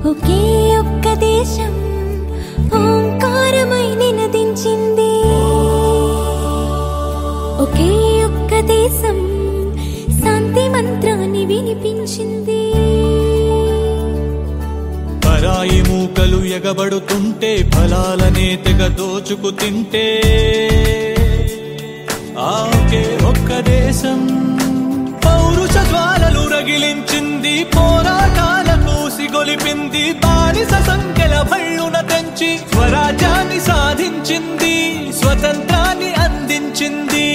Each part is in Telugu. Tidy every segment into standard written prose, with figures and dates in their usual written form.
ఒకే ఒక్క దేశం ఓంకారమై నినదించింది. ఒకే ఒక్క దేశం శాంతి మంత్రాన్ని వినిపించింది. పరాయి మూకలు ఎగబడుతుంటే ఫలాలనే తెగ దోచుకు తింటే ఆకే ఒక్క దేశం పౌరుష జ్వాలలు రగిలించింది. పోరాటాలకు సిగొలిపింది. బానిస సంఖ్యల భళ్ళున తెంచి స్వరాజ్యాన్ని సాధించింది. స్వతంత్రాన్ని అందించింది.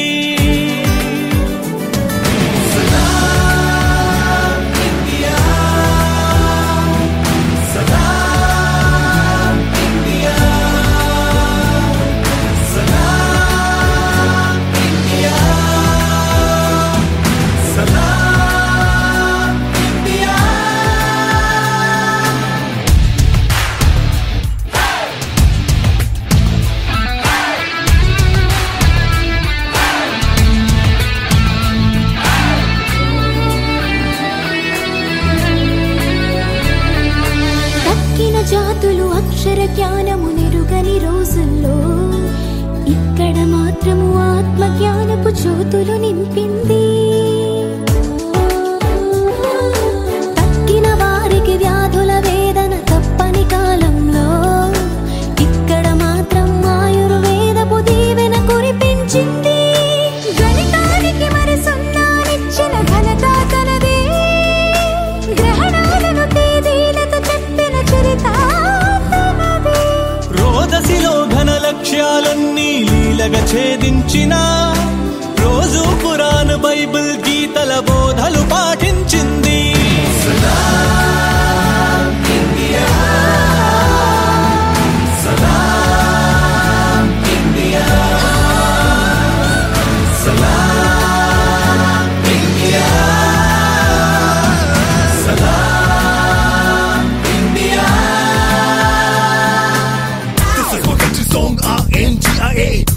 జాతులు అక్షర జ్ఞానము నెరుగని రోజుల్లో ఇక్కడ మాత్రము ఆత్మ జ్ఞానపు జ్యోతులు నింపింది. తక్కిన వారికి వ్యాధుల వేదన తప్పని కాలంలో ఇక్కడ మాత్రం ఆయుర్వేదపు దీవెన కురిపించింది. గణితానికి మరి సున్నానిచ్చిన ఘనత తనదే. గ్రహణాలను తేదీలతో చెప్పిన చరిత తనదే. రోదసిలో ఘన లక్ష్యాలన్నీ లీలగా ఛేదించిన రోజు ఖురాన్ బైబిల్ గీతల బోధలు పాటించింది.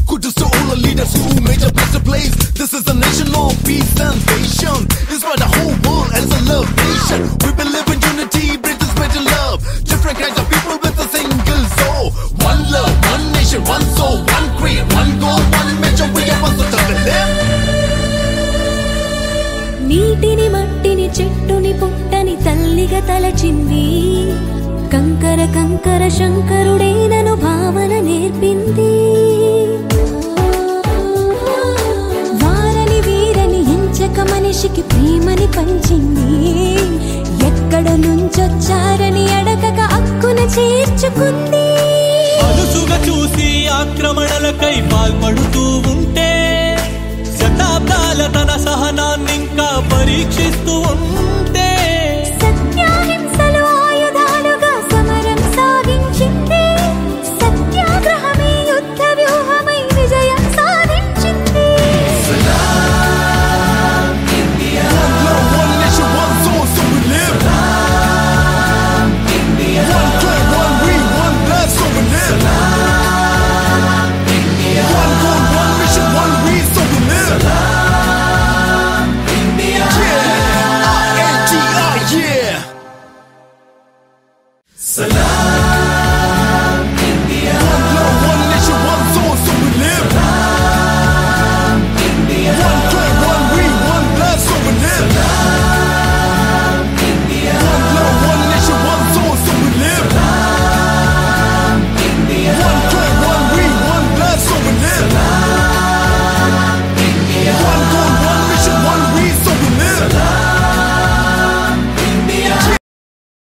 Kudos to all the leaders who made a better place. This is a nation of peace and patience. Inspire the whole world as a love nation. We believe in unity, bring this better love. Different kinds of people with a single soul. One love, one nation, one soul, one creed, one goal, one measure. We are one to live. నీటిని మట్టిని చెట్టుని పుట్టని తల్లిగా తలచింది. కంకర కంకర శంకరుడేనను భావన నేర్పింది. వారని వీరని ఎంచక మనిషికి ప్రేమని పంచింది. ఎక్కడ నుంచొచ్చారని అడగక అక్కున చేర్చుకుంది. అలుసుగా చూసి ఆక్రమణలకై పాల్పడుతూ ఉంటే శతాబ్దాల తన సహనాన్నింకా పరీక్షిస్తూ ఉంటే సత్యాహింసలు ఆయుధాలుగా సమరం సాగించింది. సత్యాగ్రహమే యుద్ధ వ్యూహమై విజయం సాధించింది. One love, one nation, one soul, so we live. One prayer, one we, one blood, so we live. One goal, one mission, one we, so we live. Yeah, INTI, yeah. Salam.